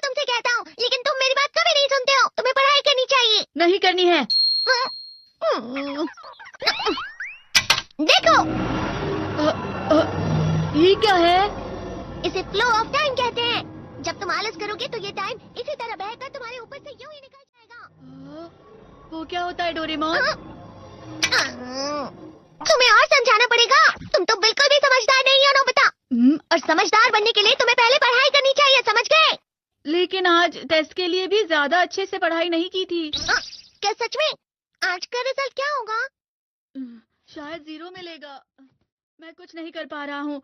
तुमसे कहता हूँ, लेकिन तुम मेरी बात कभी नहीं सुनते हो। तुम्हें पढ़ाई करनी चाहिए। नहीं करनी है। देखो, ये क्या है? इसे फ्लो ऑफ टाइम कहते हैं। जब तुम आलस करोगे तो ये टाइम इसी तरह बहकर तुम्हारे ऊपर से यूं ही निकल जाएगा। वो क्या होता है डोरेमोन? तुम्हें और समझाना पड़ेगा। तुम तो बिल्कुल भी समझदार नहीं हो नोबिता। और समझदार बनने के लिए तुम्हें पहले पढ़ाई करनी चाहिए, समझ गए? लेकिन आज टेस्ट के लिए भी ज्यादा अच्छे से पढ़ाई नहीं की थी। क्या सच में? आज का रिजल्ट क्या होगा? शायद 0 मिलेगा। मैं कुछ नहीं कर पा रहा हूँ।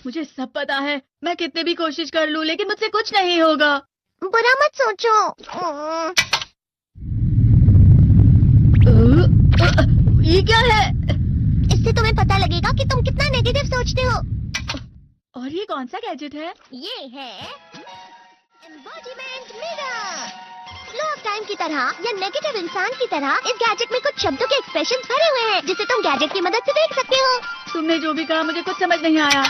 मुझे सब पता है। मैं कितने भी कोशिश कर लूँ, लेकिन मुझसे कुछ नहीं होगा। बुरा मत सोचो। ये क्या है? इससे तुम्हें पता लगेगा कि तुम कितना नेगेटिव सोचते हो। और ये कौन सा गैजेट है? ये है embodiment mirror. Flow of time की तरह या नेगेटिव इंसान की तरह इस गैजेट में कुछ शब्दों के एक्सप्रेशंस भरे हुए हैं, जिसे तुम गैजेट की मदद से देख सकते हो। तुमने जो भी कहा मुझे कुछ समझ नहीं आया।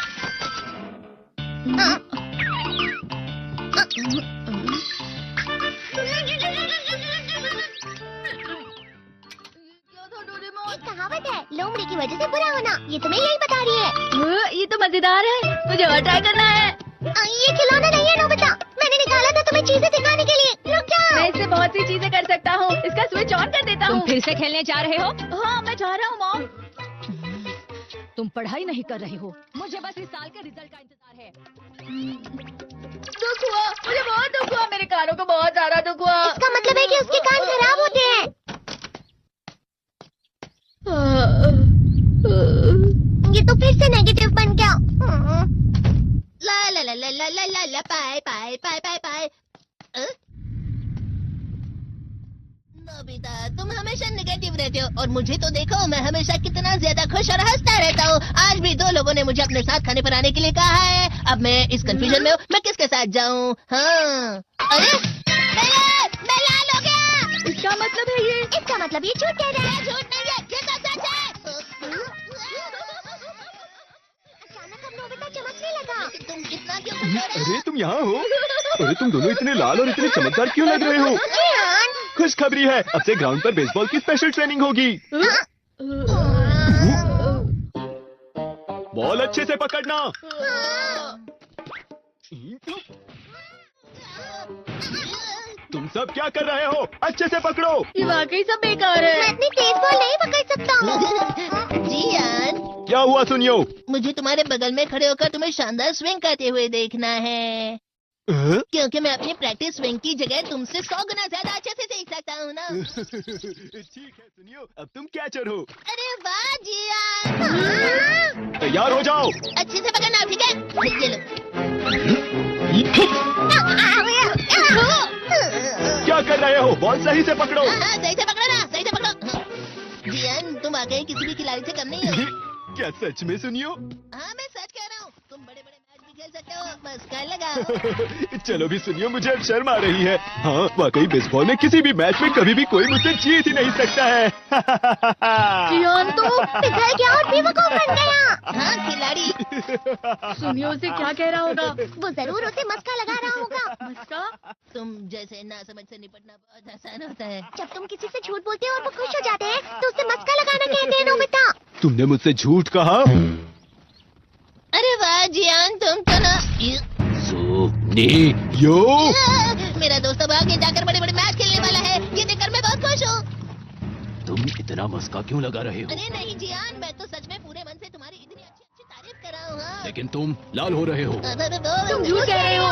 एक कहावत है, लोमड़ी की वजह से बुरा होना। ये तुम्हें यही बता रही है। ये तो मजेदार है। मुझे और ट्राई करना है। ये खिलौना नहीं है नोबिता। मैंने निकाला था तुम्हें चीजें दिखाने के लिए। रुक जाओ। मैं इससे बहुत सी चीजें कर सकता हूँ। इसका स्विच ऑन कर देता हूँ। तुम फिर से खेलने जा रहे हो? हाँ, मैं जा रहा हूँ मॉम। तुम पढ़ाई नहीं कर रहे हो। मुझे बस इस साल के रिजल्ट का इंतजार है। दुख हुआ, मुझे बहुत दुख हुआ। मेरे कानों को बहुत ज्यादा दुख हुआ। इसका मतलब है कि उसके कान खराब होते हैं। ये तो फिर से नेगेटिव बन गया। ला ला ला ला ला ला ला ला पाए पाए पाए पाए पाए। नोबिता, तुम हमेशा नेगेटिव रहते हो और मुझे तो देखो, मैं हमेशा कितना ज्यादा खुश और हंसता रहता हूँ। आज भी 2 लोगों ने मुझे अपने साथ खाने पर आने के लिए कहा है। अब मैं इस कंफ्यूजन में हूँ, मैं किसके साथ जाऊँ? हाँ, अरे मैं लाल हो गया। इसका मतलब है ये? इसका मतलब ये झूठ कह रहा है। झूठ नहीं है, ये तो सच है। अचानक अब नोबिता चमकने लगा। तुम कितना क्यों कर रहे हो? अरे तुम यहाँ हो? अरे तुम दोनों इतने लाल और इतने चमकदार क्यों लग रहे हो? खुशखबरी है, अब से ग्राउंड पर बेसबॉल की स्पेशल ट्रेनिंग होगी। बॉल अच्छे से पकड़ना। तुम सब क्या कर रहे हो? अच्छे से पकड़ो। ये वाकई सब बेकार है। मैं इतनी तेज बॉल नहीं पकड़ सकता हूँ। जियान, क्या हुआ सुनियो? मुझे तुम्हारे बगल में खड़े होकर तुम्हें शानदार स्विंग करते हुए देखना है। क्योंकि मैं अपनी प्रैक्टिस स्विंग की जगह तुमसे 100 गुना ज्यादा अच्छे से सीख सकता हूँ ना। ठीक है सुनियो, अब तुम कैचर हो। अरे वाह जियान। तैयार हो जाओ। अच्छे से पकड़ना, ठीक है? ये लो। क्या कर रहे हो? बॉल सही से पकड़ो। हाँ, सही से पकड़ो ना, सही से पकड़ो। जियान, तुम वाकई किसी भी खिलाड़ी से कम नहीं हो। क्या सच में सुनियो? हाँ, मैं सच कह रहा हूँ। तुम बड़े-बड़े मैच भी खेल सकते हो। बस कर लगाओ। चलो भी सुनियो, मुझे अब शर्म आ रही है। हाँ, वाकई बेसबॉल में किसी भी मैच में कभी भी कोई मुझसे जीत ही नहीं सकता है। जियान तो पिघल गया और बेवकूफ बन गया। हाँ, खिलाड़ी। सुनियो उसे क्या कह रहा होगा? वो जरूर उसे मस्का लगा रहा होगा। मस्का? तुम जैसे ना समझ से निपटना बहुत आसान होता है। जब तुम किसी से झूठ बोलते हो और वो खुश हो जाते हैं, तो उसे मस्का लगाना कहते हैं नोबिता। तुमने मुझसे झूठ कहा? अरे वाह जियान, तुम तो ना यो। मेरा दोस्त अब आगे जाकर बड़े-बड़े मैच खेलने वाला है। ये देखकर मैं बहुत खुश हूँ। तुम इतना मस्का क्यों लगा रहे हो? अरे नहीं जियान, मैं तो सच में पूरे मन से तुम्हारी इतनी अच्छी तारीफ कर रहा हूँ। हाँ। लेकिन तुम लाल हो रहे हो। तुम झूठ कह रहे हो।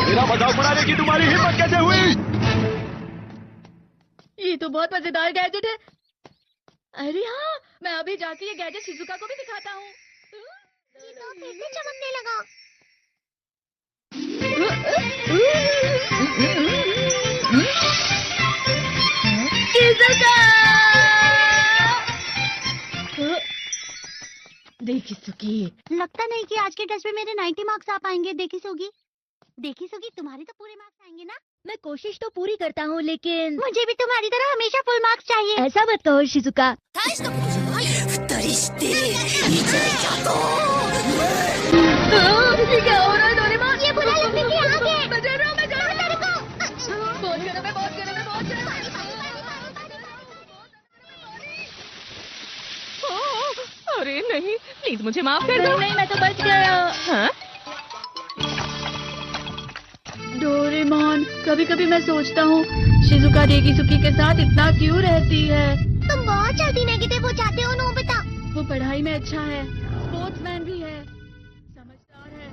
मेरा मजाक उड़ाने की तुम्हारी हिम्मत कैसे हुई? ये तो बहुत मजेदार गैजेट है। अरे हाँ, मैं अभी जाके ये गैजेट शिजुका को भी दिखाता हूँ। तो फिर से चमकने लगा। शिजुका! देखिसुकी, लगता नहीं कि आज के टेस्ट में मेरे 90 मार्क्स आ पाएंगे। देखिसुगी, तुम्हारे तो पूरे मार्क्स आएंगे ना? मैं कोशिश तो पूरी करता हूँ, लेकिन मुझे भी तुम्हारी तरह हमेशा फुल मार्क्स चाहिए। ऐसा मत कहो शिजुका। अरे नहीं, प्लीज मुझे माफ कर दो। नहीं, मैं तो बच गया। हाँ? डोरेमोन, कभी कभी मैं सोचता हूँ शिजुका डेकिसुकी के साथ इतना क्यों रहती है। तुम बहुत जल्दी नेगेटिव हो जाते हो नोबिता। वो पढ़ाई में अच्छा है, स्पोर्ट्समैन भी है, समझदार है,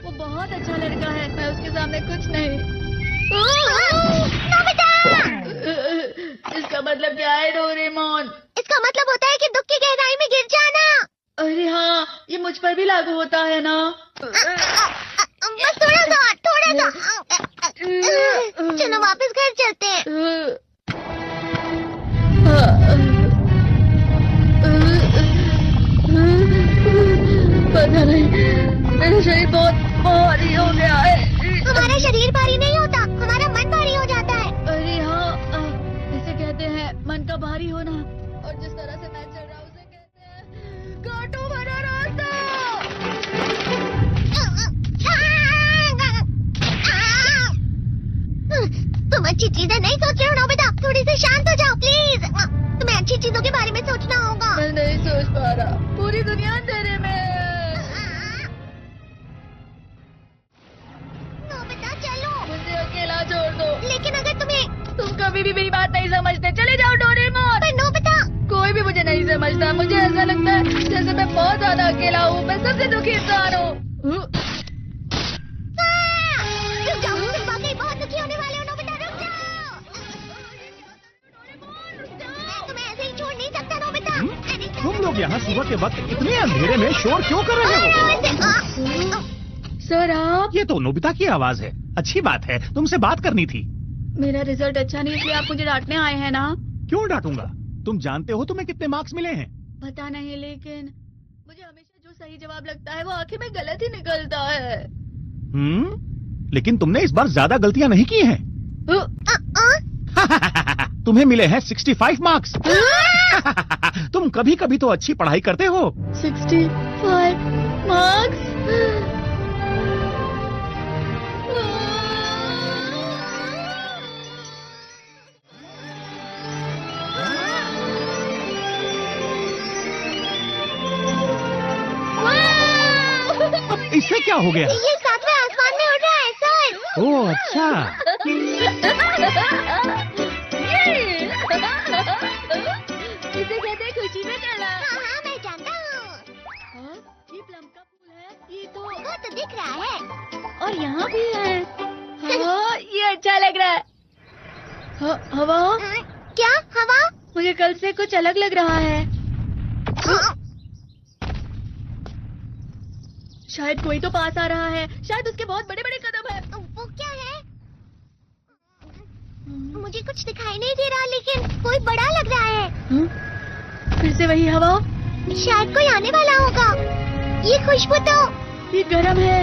वो बहुत अच्छा लड़का है। मैं उसके सामने कुछ नहीं। नोबिता! इसका मतलब क्या है डोरेमोन? इसका मतलब होता है कि दुख की गहराई में गिर जाना। अरे हाँ, ये मुझ पर भी लागू होता है ना। बस थोड़ा सा। चलो वापस घर चलते हैं। पता नहीं, मेरा शरीर बहुत भारी हो गया है। हमारा शरीर भारी नहीं होता, हमारा मन भारी हो जाता है। अरे हाँ, इसे कहते हैं मन का भारी होना। और जिस तरह से मैं चल रहा हूँ उसे कहते हैं कांटों भरा रास्ता। तुम अच्छी चीजें नहीं सोच रहे हो नोबिता, थोड़ी सी शांत हो जाओ प्लीज। तुम्हें अच्छी चीजों के बारे में सोचना होगा। मैं नहीं सोच पा रहा, पूरी दुनिया अंधेरे में है। नोबिता चलो। मुझे अकेला छोड़ दो। लेकिन अगर तुम कभी भी मेरी बात नहीं समझते। चले जाओ डोरेमोन। पर नोबिता। कोई भी मुझे नहीं समझता। मुझे ऐसा लगता है जैसे मैं बहुत ज्यादा अकेला हूँ। मैं सबसे दुखी इंसान हूँ। रुक जाओ, तुम वाकई बहुत दुखी होने वाले हो नोबिता, रुक जाओ। मैं तुम्हें ऐसे ही छोड़ नहीं सकता नोबिता। तुम लोग यहाँ सुबह के वक्त इतने अंधेरे में शोर क्यों कर रहे हो? सर आप? ये तो नोबिता की आवाज है। अच्छी बात है, तुमसे बात करनी थी। मेरा रिजल्ट अच्छा नहीं, इसलिए आप मुझे डांटने आए हैं ना? क्यों डांटूंगा? तुम जानते हो तुम्हें कितने मार्क्स मिले हैं? पता नहीं, लेकिन मुझे हमेशा जो सही जवाब लगता है वो आखिर में गलत ही निकलता है। लेकिन तुमने इस बार ज्यादा गलतियां नहीं की हैं। तुम्हें मिले हैं 65 मार्क्स। तुम कभी कभी तो अच्छी पढ़ाई करते हो। 65 मार्क्स? इससे क्या हो गया? ये सातवें आसमान में उड़ रहा है सर। ओह अच्छा। इसे कहते हैं खुशी में चला। हाँ मैं जानता हूँ। ये प्लम का फूल है। ये तो वो तो दिख रहा है। और यहाँ भी है। हाँ, ये अच्छा लग रहा है। हवा? क्या हवा? मुझे कल से कुछ अलग लग रहा है। शायद कोई तो पास आ रहा है। शायद उसके बहुत बड़े बड़े कदम है। वो क्या है? मुझे कुछ दिखाई नहीं दे रहा, लेकिन कोई बड़ा लग रहा है। फिर से वही हवा। शायद कोई आने वाला होगा। ये खुशबू तो ये गर्म है।